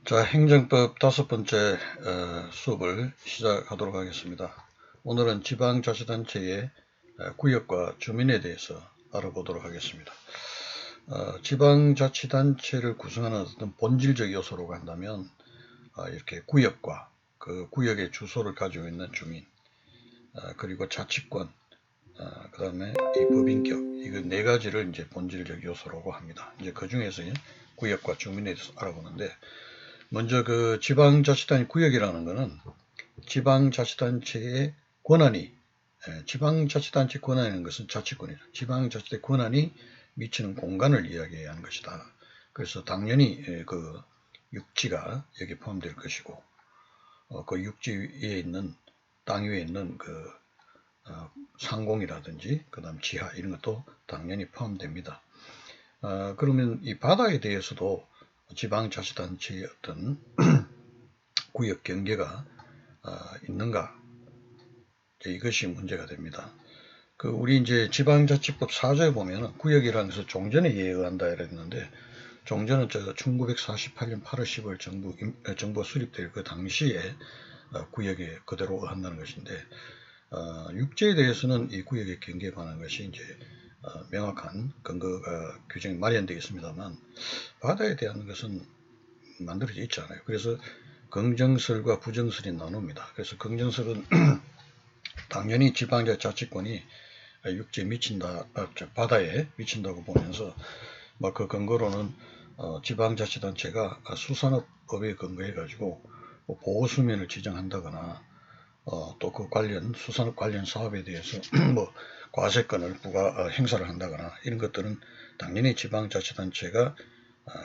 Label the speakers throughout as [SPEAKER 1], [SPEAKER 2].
[SPEAKER 1] 자, 행정법 5번째 수업을 시작하도록 하겠습니다. 오늘은 지방자치단체의 구역과 주민에 대해서 알아보도록 하겠습니다. 지방자치단체를 구성하는 어떤 본질적 요소로 간다면 이렇게 구역과 그 구역의 주소를 가지고 있는 주민, 그리고 자치권, 그 다음에 이 법인격, 이거 네 가지를 이제 본질적 요소라고 합니다. 이제 그 중에서 구역과 주민에 대해서 알아보는데, 먼저 그 지방자치단체 구역이라는 것은 지방자치단체의 권한이, 지방자치단체 권한이라는 것은 자치권이죠. 지방자치단체 권한이 미치는 공간을 이야기하는 것이다. 그래서 당연히 그 육지가 여기 포함될 것이고, 그 육지 위에 있는, 땅 위에 있는 그 상공이라든지 그 다음 지하 이런 것도 당연히 포함됩니다. 그러면 이 바다에 대해서도 지방자치단체의 어떤 구역 경계가 있는가? 이것이 문제가 됩니다. 우리 이제 지방자치법 4조에 보면 구역이라는 것을 종전에 예의한다 이랬는데, 종전은 1948년 8월 10일 정부가 수립될 그 당시에 구역에 그대로 한다는 것인데, 육지에 대해서는 이 구역의 경계에 관한 것이 이제 명확한 근거가 규정이 마련되어 있습니다만, 바다에 대한 것은 만들어져 있지 않아요. 그래서 긍정설과 부정설이 나눕니다. 그래서 긍정설은 당연히 지방자치권이 육지에 미친다, 바다에 미친다고 보면서 그 근거로는 지방자치단체가 수산업법에 근거해가지고 보호수면을 지정한다거나 또 그 관련 수산업 관련 사업에 대해서 과세권을 행사를 한다거나 이런 것들은 당연히 지방자치단체가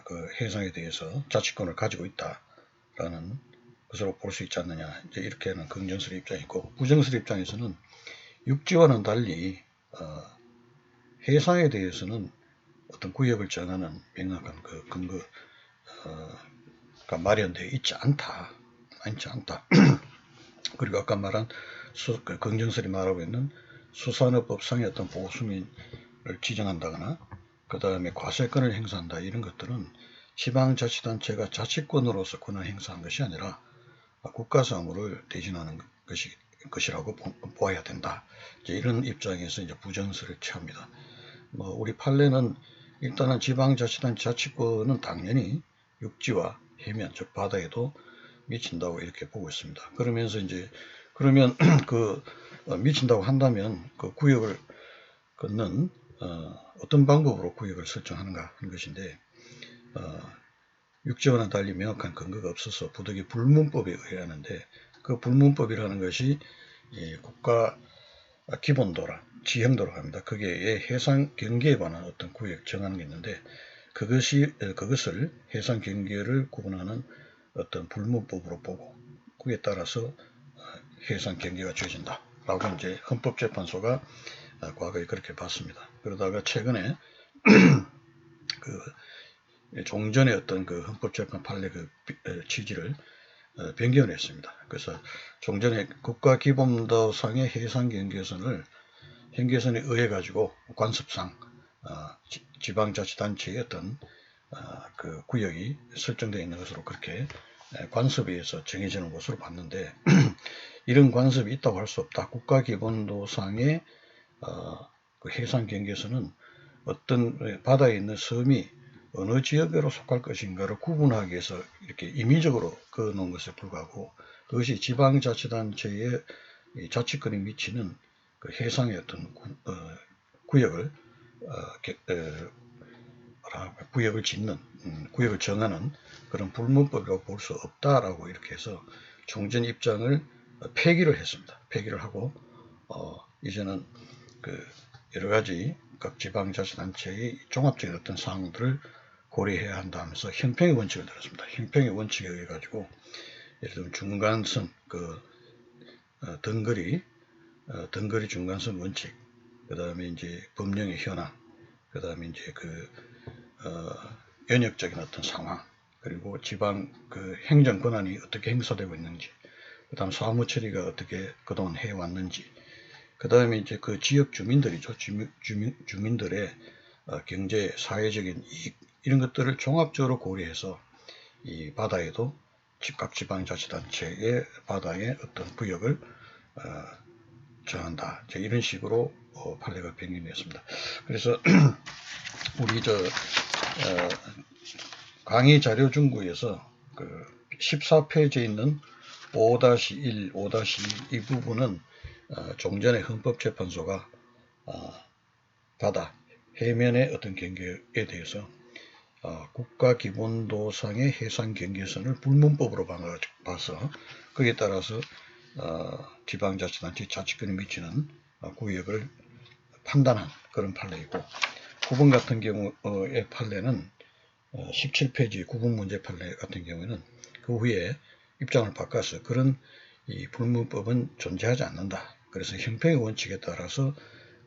[SPEAKER 1] 그 해상에 대해서 자치권을 가지고 있다라는 것으로 볼 수 있지 않느냐, 이제 이렇게는 긍정설의 입장이고, 부정설의 입장에서는 육지와는 달리 해상에 대해서는 어떤 구역을 정하는 명확한 그 근거가 마련되어 있지 않다. 그리고 아까 말한 긍정설이 말하고 있는 수산업법상의 어떤 보호수민을 지정한다거나 그 다음에 과세권을 행사한다, 이런 것들은 지방자치단체가 자치권으로서 권한을 행사한 것이 아니라 국가사무를 대신하는 것이라고 보아야 된다. 이런 입장에서 이제 부정설을 취합니다. 우리 판례는 일단은 지방자치단체 자치권은 당연히 육지와 해면, 즉 바다에도 미친다고 이렇게 보고 있습니다. 그러면서 이제 그러면 미친다고 한다면 그 구역을 걷는 어떤 방법으로 구역을 설정하는가 하는 것인데, 육지와는 달리 명확한 근거가 없어서 부득이 불문법에 의하는데, 그 불문법이라는 것이 국가 기본도라, 지형도라고 합니다. 그게 해상 경계에 관한 어떤 구역 정하는 게 있는데, 그것을 해상 경계를 구분하는 어떤 불문법으로 보고, 그에 따라서 해상 경계가 주어진다 라고 이제 헌법재판소가 과거에 그렇게 봤습니다. 그러다가 최근에 종전의 어떤 그 헌법재판 판례 취지를 변경을 했습니다. 그래서 종전의 국가기본도상의 해상경계선을 현계선에 의해 가지고 관습상 지방자치단체의 어떤 그 구역이 설정되어 있는 것으로 그렇게 관습에 의해서 정해지는 것으로 봤는데, 이런 관습이 있다고 할 수 없다. 국가기본도상의 그 해상경계선은 어떤 바다에 있는 섬이 어느 지역으로 속할 것인가를 구분하기 위해서 이렇게 임의적으로 그어놓은 것에 불과하고, 그것이 지방자치단체의 자치권에 미치는 그 해상의 어떤 구역을 짓는, 구역을 정하는 그런 불문법이라고 볼 수 없다라고 이렇게 해서 종전 입장을 폐기를 했습니다. 폐기를 하고 이제는 여러 가지 각 지방자치단체의 종합적인 어떤 사항들을 고려해야 한다 하면서 형평의 원칙을 들었습니다. 형평의 원칙에 의해 가지고 예를 들면 중간선, 덩거리 중간선 원칙, 그 다음에 이제 법령의 현황, 그 다음에 이제 연역적인 어떤 상황, 그리고 지방 행정 권한이 어떻게 행사되고 있는지, 그 다음 사무 처리가 어떻게 그동안 해왔는지, 그 다음에 이제 그 지역 주민들이죠. 주민들의 경제, 사회적인 이익, 이런 것들을 종합적으로 고려해서 이 바다에도 각 지방자치단체의 바다의 어떤 구역을 정한다. 이런 식으로 판례가 변경되었습니다. 그래서 우리 강의 자료 중구에서 그 14페이지에 있는 5-1, 5-2 이 부분은 종전의 헌법재판소가 바다, 해면의 어떤 경계에 대해서 국가기본도상의 해상경계선을 불문법으로 봐서 거기에 따라서 지방자치단체 자치권에 미치는 구역을 판단한 그런 판례이고, 9번 같은 경우의 판례는 17페이지 구분 문제 판례 같은 경우에는 그 후에 입장을 바꿔서 그런 이 불문법은 존재하지 않는다. 그래서 형평의 원칙에 따라서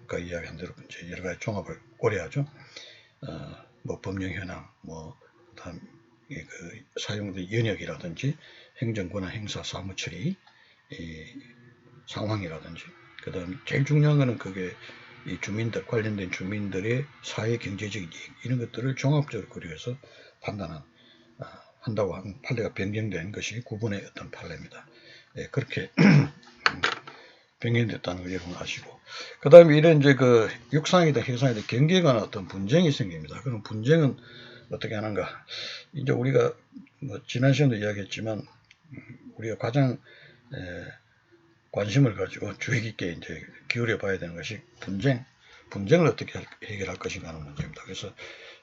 [SPEAKER 1] 아까 이야기한 대로 이제 여러 가지 종합을 고려하죠. 뭐 법령 현황, 뭐 그다음 그 사용된 연역이라든지 행정권한 행사 사무 처리 상황이라든지, 그다음 제일 중요한 거는 그게 이 주민들, 관련된 주민들의 사회 경제적 이익, 이런 것들을 종합적으로 고려해서 판단한 한다고 하는 판례가 변경된 것이 9번의 어떤 판례입니다. 예, 그렇게 변경됐다는 걸 여러분 아시고, 그 다음에 이런 이제 그 육상이든 해상이든 경계에 관한 어떤 분쟁이 생깁니다. 그럼 분쟁은 어떻게 하는가? 이제 우리가 뭐 지난 시간도 이야기했지만 우리가 가장 관심을 가지고 주의 깊게 이제 기울여 봐야 되는 것이 분쟁을 어떻게 해결할 것인가 하는 문제입니다. 그래서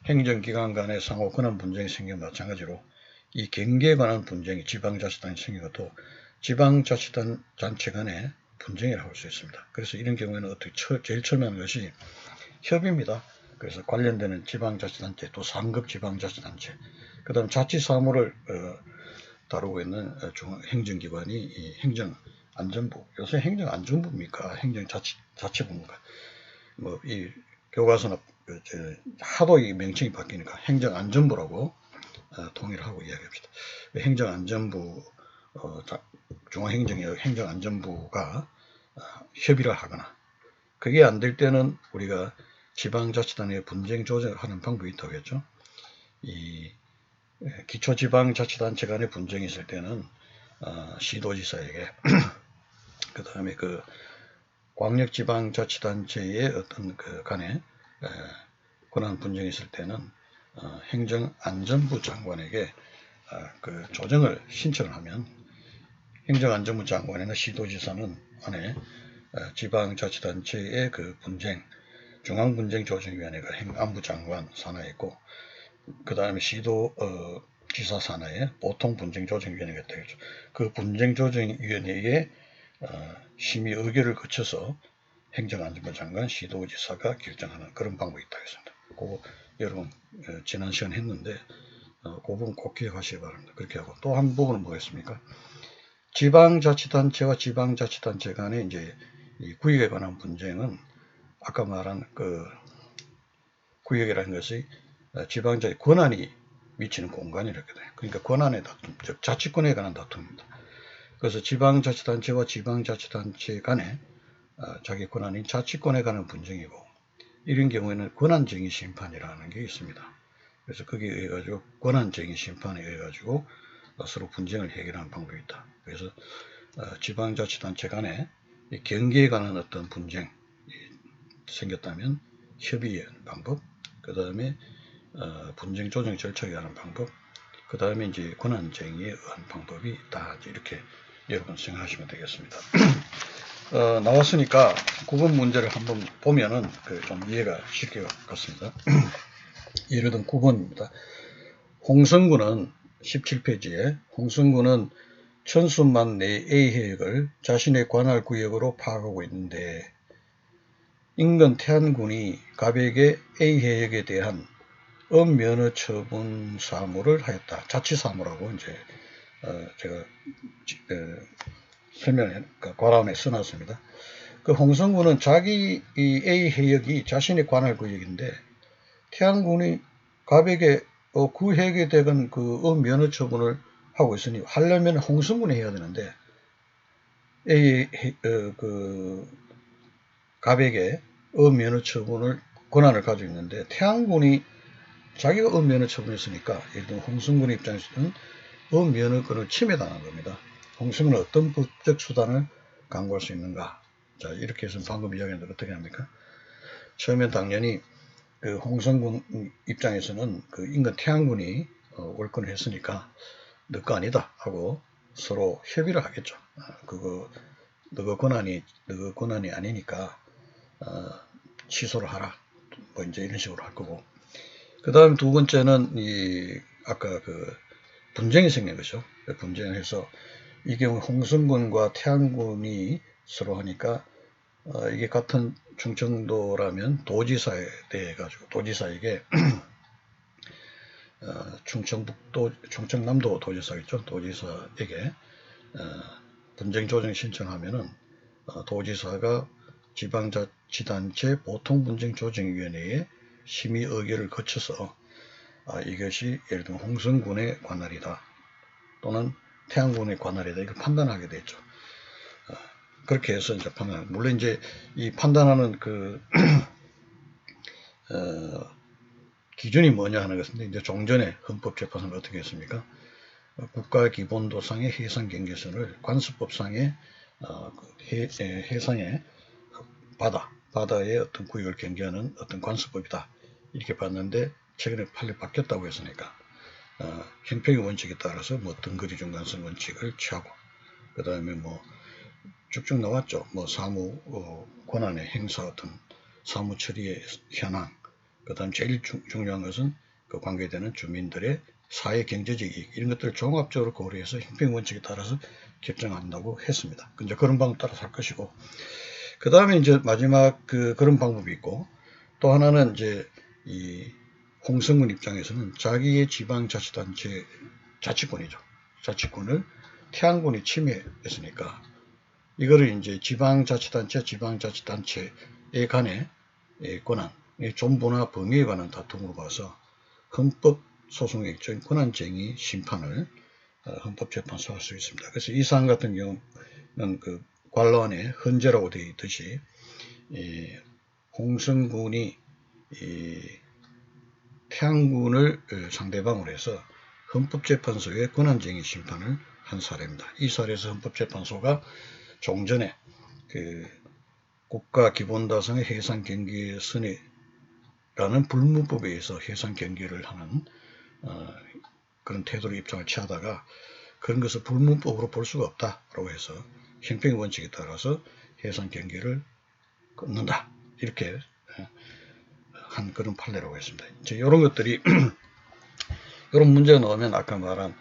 [SPEAKER 1] 행정기관 간의 상호 권한 분쟁이 생기면 마찬가지로 이 경계에 관한 분쟁이 지방자치단이 생기고도 지방자치단체 간의 분쟁이라고 할 수 있습니다. 그래서 이런 경우에는 어떻게 제일 처음에 하는 것이 협의입니다. 그래서 관련되는 지방자치단체, 또 상급 지방자치단체, 그 다음 자치사무를 다루고 있는 행정기관이 이 행정안전부, 요새 행정안전부입니까? 행정자치부입니까? 뭐 이 교과서나 하도 이 명칭이 바뀌니까 행정안전부라고 통일을 하고 이야기합시다. 행정안전부, 중앙행정안전부가 협의를 하거나, 그게 안 될 때는 우리가 지방자치단의 분쟁 조정을 하는 방법이 있다고 했죠. 이 기초지방자치단체 간의 분쟁이 있을 때는 시도지사에게 그 다음에 그 광역지방자치단체의 어떤 그 간에 권한 분쟁이 있을 때는 행정안전부 장관에게 그 조정을 신청을 하면 행정안전부 장관이나 시도지사는 안에 지방자치단체의 그 분쟁, 중앙분쟁조정위원회가 행안부장관 산하에 있고, 그 다음에 시도지사 산하에 보통분쟁조정위원회가 되겠죠. 그 분쟁조정위원회에 심의 의결을 거쳐서 행정안전부 장관, 시도지사가 결정하는 그런 방법이 있다고 했습니다. 그거 여러분 지난 시간 했는데 그 부분 꼭 기억하시기 바랍니다. 그렇게 하고, 또 한 부분은 뭐겠습니까? 지방자치단체와 지방자치단체 간의 이제 이 구역에 관한 분쟁은 아까 말한 그 구역이라는 것이 지방자의 권한이 미치는 공간이라고 돼요. 그러니까 권한의 다툼, 즉 자치권에 관한 다툼입니다. 그래서 지방자치단체와 지방자치단체 간에 자기 권한인 자치권에 관한 분쟁이고, 이런 경우에는 권한쟁의 심판이라는 게 있습니다. 그래서 거기에 의해 가지고 권한쟁의 심판에 의해 가지고 서로 분쟁을 해결하는 방법이 있다. 그래서 지방자치단체 간에 경계에 관한 어떤 분쟁이 생겼다면 협의의 방법, 그 다음에 분쟁 조정 절차에 관한 방법, 그 다음에 이제 권한쟁의에 의한 방법이 다 이렇게 여러분 생각하시면 되겠습니다. 나왔으니까 9번 문제를 한번 보면은 좀 이해가 쉽게 같습니다. 예를 들면 9번입니다. 홍성군은 17페이지에 홍성군은 천수만 내 A해역을 자신의 관할 구역으로 파악하고 있는데 인근 태안군이 갑에게 A해역에 대한 엄면허 처분 사무를 하였다. 자치사무라고 이제 제가 설명을 과람에 써놨습니다. 그 홍성군은 자기 이 A 해역이 자신의 관할 구역인데 태안군이 갑에게 그 해역에 대한 그 면허 처분을 하고 있으니 하려면 홍성군이 해야 되는데 A 그 갑에게 면허 처분을 권한을 가지고 있는데 태안군이 자기가 엄면을 처분했으니까 예를 들면 홍승군의 입장에서는 엄면허권을 침해당한 겁니다. 홍승군은 어떤 법적 수단을 강구할 수 있는가? 자, 이렇게 해서 방금 이야기했는데 어떻게 합니까? 처음엔 당연히 그 홍성군 입장에서는 그 인근 태안군이 월권을 했으니까 너 거 아니다 하고 서로 협의를 하겠죠. 그거 너가 권한이 아니니까 취소를 하라. 뭐 이제 이런 식으로 할 거고. 그 다음 두 번째는 아까 그 분쟁이 생긴 거죠. 분쟁을 해서 이 경우 홍성군과 태안군이 서로 하니까 이게 같은 충청도라면 도지사에 대해 가지고 도지사에게 충청남도 도지사겠죠. 도지사에게 분쟁조정 신청하면은 도지사가 지방자치단체 보통분쟁조정위원회에 심의 의결을 거쳐서 이것이 예를 들면 홍성군의 관할이다 또는 태안군의 관할이다 이걸 판단하게 되죠. 그렇게 해서 이제 물론 이제 이 판단하는 그 기준이 뭐냐 하는 것인데 이제 종전에 헌법재판소는 어떻게 했습니까? 국가기본도상의 해상경계선을 관습법상의 해상의 바다의 어떤 구역을 경계하는 어떤 관습법이다 이렇게 봤는데 최근에 판례 바뀌었다고 했으니까 형평의 원칙에 따라서 뭐 등거리 중간선 원칙을 취하고 그 다음에 뭐 쭉쭉 나왔죠. 뭐 사무 권한의 행사 어떤 사무 처리의 현황 그 다음 제일 중요한 것은 그 관계되는 주민들의 사회 경제적 이익 이런 것들을 종합적으로 고려해서 형평 원칙에 따라서 결정한다고 했습니다. 이제 그런 방법 따라서 할 것이고 그 다음에 이제 마지막 그런 방법이 있고 또 하나는 이제 이 홍성군 입장에서는 자기의 지방자치단체 자치권이죠. 자치권을 태안군이 침해했으니까 이거를 이제 지방자치단체에 간의 권한, 존부나 범위에 관한 다툼으로 봐서 헌법소송의 일종의 권한쟁의 심판을 헌법재판소 할 수 있습니다. 그래서 이 사안 같은 경우는 그 관로안에 헌재라고 되어 있듯이 홍성군이 태안군을 상대방으로 해서 헌법재판소에 권한쟁의 심판을 한 사례입니다. 이 사례에서 헌법재판소가 종전에 그 국가기본도상의 해상경계선이라는 불문법에 의해서 해상경계를 하는 그런 태도로 입장을 취하다가 그런 것을 불문법으로 볼 수가 없다라고 해서 형평의 원칙에 따라서 해상경계를 끊는다 이렇게 한 그런 판례라고 했습니다. 이제 이런 것들이 이런 문제가 나오면 아까 말한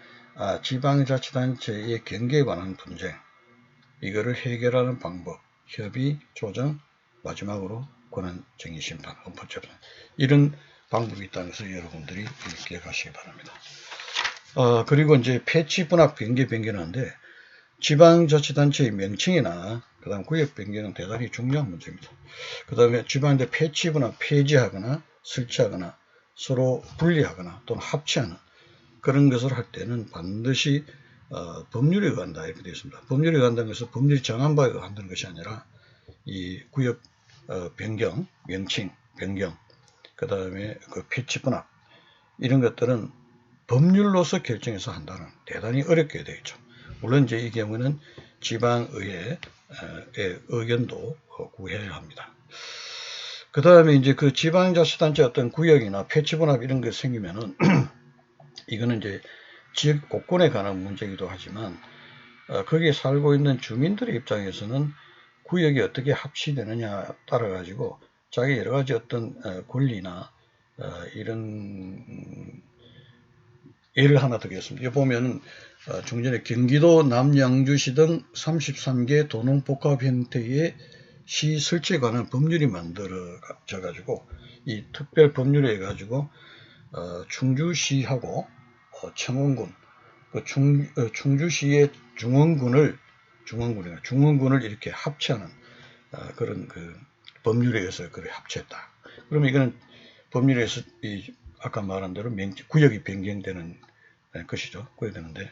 [SPEAKER 1] 지방자치단체의 경계에 관한 분쟁 이거를 해결하는 방법, 협의, 조정, 마지막으로 권한쟁의 심판, 헌법재판 이런 방법이 있다는 것을 여러분들이 기억하시기 바랍니다. 그리고 이제 패치 분합 경계 변경하는데 지방자치단체의 명칭이나 그다음 구역 변경은 대단히 중요한 문제입니다. 그 다음에 지방대 패치 분합 폐지하거나 설치하거나 서로 분리하거나 또는 합치하는 그런 것을 할 때는 반드시 법률에 의한다 이렇게 되어 있습니다. 법률에 의한다는 것은 법률이 정한 바에 의한다는 것이 아니라 이 구역 변경, 명칭 변경, 그 다음에 그 패치 분합 이런 것들은 법률로서 결정해서 한다는 대단히 어렵게 되어 있죠. 물론 이제 이 경우는 지방의회의 의견도 구해야 합니다. 그 다음에 이제 그 지방자치단체 어떤 구역이나 패치 분합 이런 게 생기면은 이거는 이제 지역 곳곳에 관한 문제이기도 하지만 거기에 살고 있는 주민들의 입장에서는 구역이 어떻게 합치되느냐 따라 가지고 자기 여러 가지 어떤 권리나 이런 예를 하나 드리겠습니다. 여기 보면은 중전에 경기도 남양주시 등 33개 도농복합 형태의 시 설치에 관한 법률이 만들어져 가지고 이 특별 법률에 해 가지고 충주시하고 청원군 충주시의 중원군을 이렇게 합치하는 그런 그 법률에 의해서 그래 합치했다. 그러면 이거는 법률에 의해서 아까 말한 대로 구역이 변경되는 것이죠. 구역되는데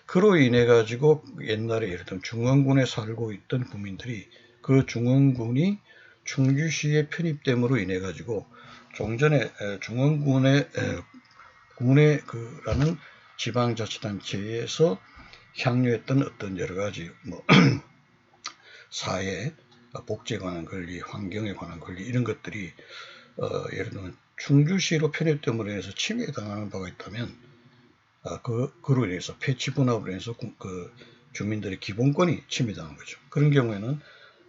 [SPEAKER 1] 그로 인해 가지고 옛날에 예를 들면 중원군에 살고 있던 국민들이 그 중원군이 충주시에 편입됨으로 인해 가지고 좀 전에 중원군의 군의 그라는 지방자치단체에서 향유했던 어떤 여러 가지 뭐 사회, 복지에 관한 권리, 환경에 관한 권리 이런 것들이 예를 들면 충주시로 편입됨으로 인해서 침해당하는 바가 있다면 그로 인해서 폐치 분합으로 인해서 그 주민들의 기본권이 침해당한 거죠. 그런 경우에는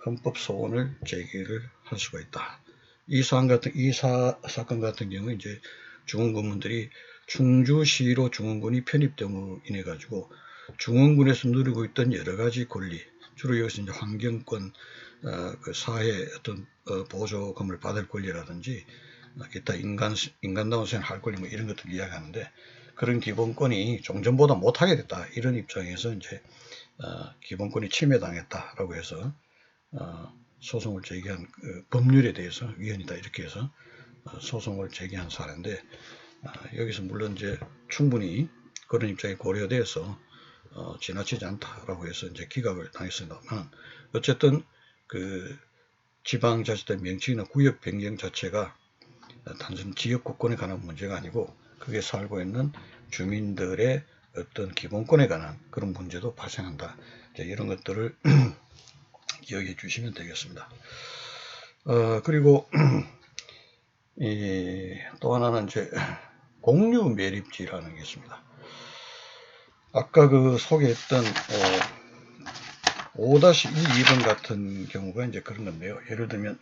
[SPEAKER 1] 헌법 소원을 제기를 할 수가 있다. 이 사건 같은 경우 이제 중원군민들이 충주시로 중원군이 편입됨으로 인해 가지고 중원군에서 누리고 있던 여러 가지 권리, 주로 여기서 이제 환경권, 그 사회 어떤 보조금을 받을 권리라든지 기타 인간다운 생활할 권리 뭐 이런 것들 이야기하는데 그런 기본권이 종전보다 못하게 됐다 이런 입장에서 이제 기본권이 침해당했다라고 해서 소송을 제기한 법률에 대해서 위헌이다 이렇게 해서 소송을 제기한 사례인데 여기서 물론 이제 충분히 그런 입장이 고려돼서 지나치지 않다라고 해서 이제 기각을 당했습니다만 어쨌든 그 지방자치단 명칭이나 구역 변경 자체가 단순 지역구권에 관한 문제가 아니고 그게 살고 있는 주민들의 어떤 기본권에 관한 그런 문제도 발생한다. 이런 것들을 기억해 주시면 되겠습니다. 그리고 또 하나는 이제 공유 매립지라는 게 있습니다. 아까 그 소개했던 5-2번 같은 경우가 이제 그런 건데요. 예를 들면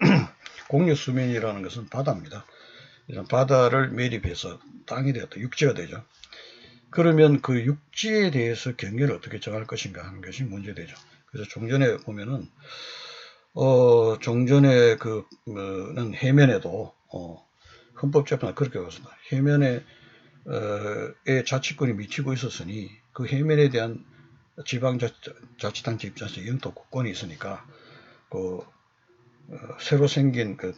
[SPEAKER 1] 공유 수면이라는 것은 바다입니다. 이런 바다를 매립해서 땅이 되었다, 육지가 되죠. 그러면 그 육지에 대해서 경계를 어떻게 정할 것인가 하는 것이 문제되죠. 그래서 종전에 보면은 종전에 그는 해면에도 헌법재판은 그렇게 봤습니다. 해면에 자치권이 미치고 있었으니 그 해면에 대한 지방자치단체 입장에서 영토권이 있으니까 새로 생긴 그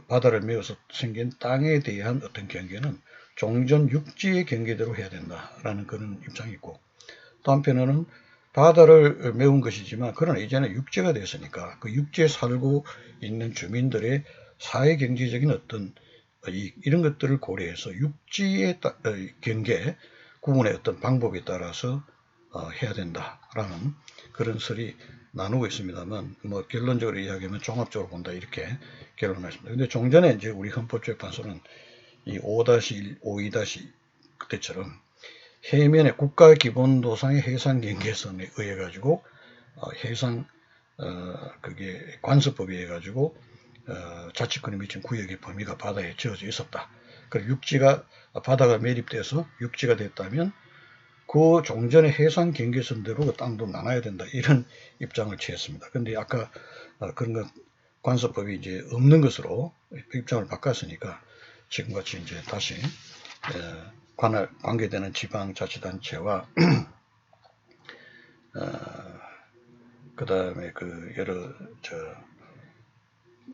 [SPEAKER 1] 바다를 메워서 생긴 땅에 대한 어떤 경계는 종전 육지의 경계대로 해야 된다라는 그런 입장이 있고 또 한편으로는 바다를 메운 것이지만 그러나 이제는 육지가 됐으니까 그 육지에 살고 있는 주민들의 사회경제적인 어떤 이런 것들을 고려해서 육지의 경계 구분의 어떤 방법에 따라서 해야 된다라는 그런 설이 나누고 있습니다만 뭐 결론적으로 이야기하면 종합적으로 본다 이렇게 결론했습니다. 근데 종전에 이제 우리 헌법재판소는 이 5-1, 5.2- 그때처럼 해면의 국가기본도상의 해상경계선에 의해 가지고 해상 그게 관습법에 의해 가지고 자치권이 미친 구역의 범위가 바다에 지어져 있었다. 그리고 육지가 바다가 매립돼서 육지가 됐다면 그 종전의 해상 경계선대로 그 땅도 나눠야 된다 이런 입장을 취했습니다. 그런데 아까 그런 것 관습법이 이제 없는 것으로 입장을 바꿨으니까 지금같이 이제 다시 관계되는 지방자치단체와 그 다음에 그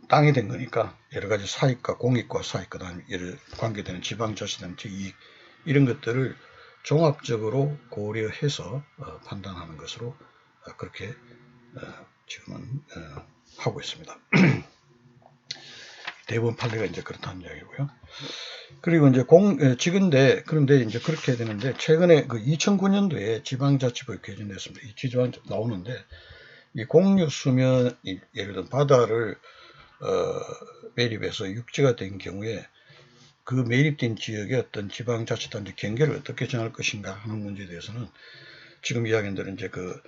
[SPEAKER 1] 땅이 된 거니까 여러 가지 사익과 공익과 사익 그 다음에 관계되는 지방자치단체 이익 이런 것들을 종합적으로 고려해서 판단하는 것으로 그렇게 지금은 하고 있습니다. 대부분 판례가 이제 그렇다는 이야기고요. 그리고 이제 그런데 이제 그렇게 해야 되는데 최근에 그 2009년도에 지방자치법이 개정됐습니다. 이 지방 나오는데 이 공유 수면 예를 들어 바다를 매립해서 육지가 된 경우에 그 매립된 지역의 어떤 지방자치단체 경계를 어떻게 정할 것인가 하는 문제에 대해서는 지금 이야기한 대로 이제 그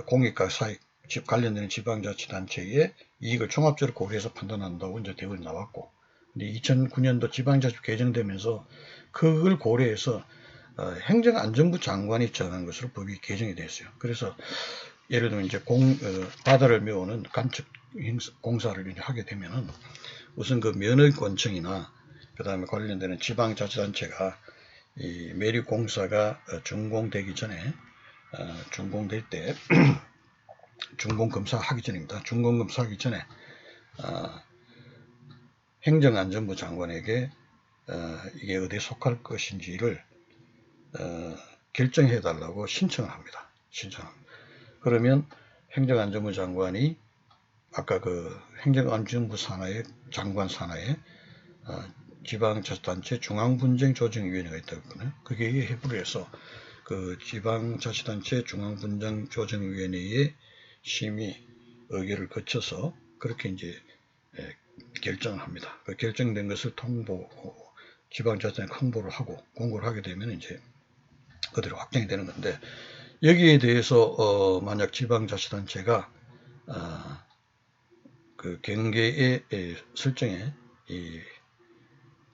[SPEAKER 1] 공익과 사익 관련되는 지방자치단체의 이익을 종합적으로 고려해서 판단한다고 이제 대법이 나왔고, 근데 2009년도 지방자치법 개정되면서 그걸 고려해서 행정안전부 장관이 정한 것으로 법이 개정이 됐어요. 그래서 예를 들면 이제 바다를 메우는 간척 공사를 이제 하게 되면은 우선 그 면허권청이나 그 다음에 관련되는 지방자치단체가 이 매립공사가 준공되기 전에 준공될 때 준공검사하기 전입니다. 준공검사하기 전에 행정안전부 장관에게 이게 어디에 속할 것인지를 결정해 달라고 신청을 합니다. 그러면 행정안전부 장관이 아까 그 행정안전부 산하의 장관 산하에 지방자치단체 중앙분쟁조정위원회가 있다고 했거든요. 그게 해부를 해서 그 지방자치단체 중앙분쟁조정위원회의 심의 의결을 거쳐서 그렇게 이제 결정을 합니다. 그 결정된 것을 지방자치단체 홍보를 하고 공고를 하게 되면 이제 그대로 확정이 되는 건데, 여기에 대해서 만약 지방자치단체가 그 경계의 설정에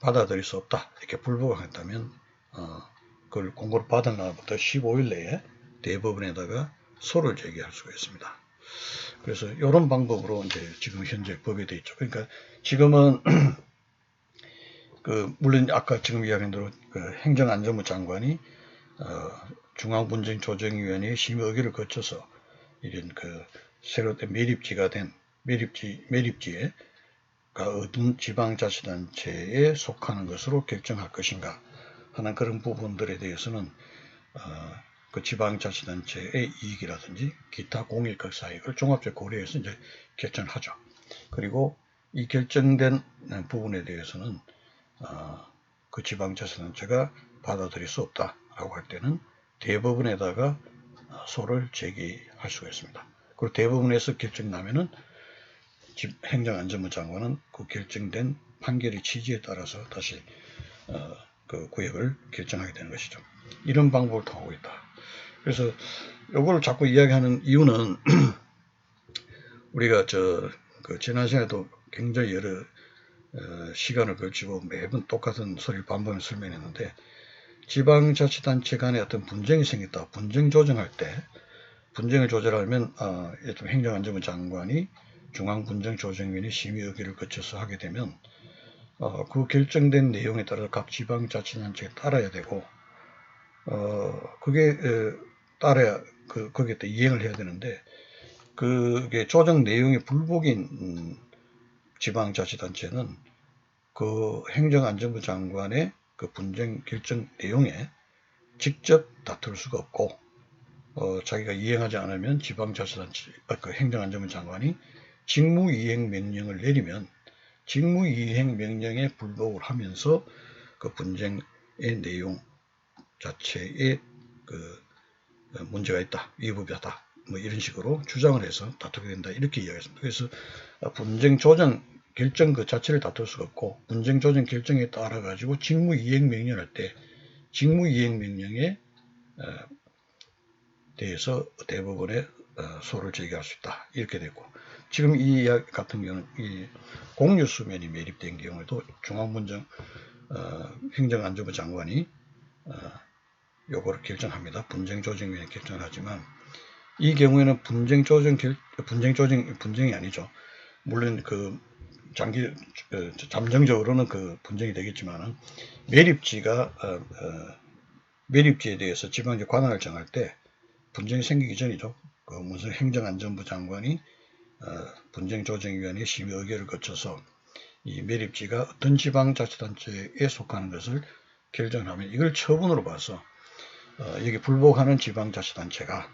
[SPEAKER 1] 받아들일 수 없다 이렇게 불복하겠다면 그걸 공고를 받은 날부터 15일 내에 대법원에다가 소를 제기할 수가 있습니다. 그래서 이런 방법으로 이제 지금 현재 법에 되어 있죠. 그러니까 지금은 물론 아까 지금 이야기한 대로 행정안전부 장관이 중앙분쟁조정위원회의 심의 의결을 거쳐서 이런 새로 매립지가 된 매립지에 어떤 지방자치단체에 속하는 것으로 결정할 것인가 하는 그런 부분들에 대해서는 그 지방자치단체의 이익이라든지 기타 공익적 사익을 종합적으로 고려해서 이제 결정을 하죠. 그리고 이 결정된 부분에 대해서는 그 지방자치단체가 받아들일 수 없다라고 할 때는 대법원에다가 소를 제기할 수가 있습니다. 그리고 대법원에서 결정나면은 행정안전부 장관은 그 결정된 판결의 취지에 따라서 다시 그 구역을 결정하게 되는 것이죠. 이런 방법을 통하고 있다. 그래서 이걸 자꾸 이야기하는 이유는 우리가 지난 시간에도 굉장히 여러 시간을 걸치고 매번 똑같은 소리를 반복해서 설명했는데, 지방자치단체 간에 어떤 분쟁이 생겼다. 분쟁 조정할 때 분쟁을 조절하면 행정안전부 장관이 중앙분쟁조정위원회 심의 의결을 거쳐서 하게 되면 그 결정된 내용에 따라 각 지방자치단체가 따라야 되고 그게 따라야 거기에 또 이행을 해야 되는데, 그게 조정 내용이 불복인 지방자치단체는 그 행정안전부 장관의 그 분쟁 결정 내용에 직접 다툴 수가 없고 자기가 이행하지 않으면 지방자치단체 그 행정안전부 장관이 직무이행 명령을 내리면 직무이행 명령에 불복을 하면서 그 분쟁의 내용 자체에 문제가 있다, 위법이다, 뭐 이런 식으로 주장을 해서 다투게 된다 이렇게 이야기했습니다. 그래서 분쟁 조정 결정 그 자체를 다툴 수가 없고, 분쟁 조정 결정에 따라 가지고 직무이행 명령을 할 때 직무이행 명령에 대해서 대법원에 소를 제기할 수 있다 이렇게 됐고, 지금 이 이야기 같은 경우는 이 공유수면이 매립된 경우에도 중앙분쟁 행정안전부 장관이 요거를 결정합니다. 분쟁조정위원회 결정을 하지만 이 경우에는 분쟁이 아니죠. 물론 잠정적으로는 분쟁이 되겠지만은 매립지에 대해서 지방적 관할을 정할 때 분쟁이 생기기 전이죠. 무슨 행정안전부 장관이 분쟁조정위원회 심의 의결을 거쳐서 이 매립지가 어떤 지방자치단체에 속하는 것을 결정하면 이걸 처분으로 봐서 여기 불복하는 지방자치단체가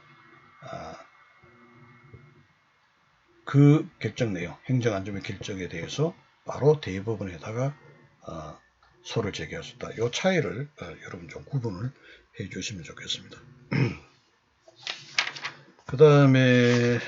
[SPEAKER 1] 그 결정 내용, 행정안전부 결정에 대해서 바로 대법원에다가 소를 제기할 수 있다. 이 차이를 여러분 좀 구분을 해 주시면 좋겠습니다. 그 다음에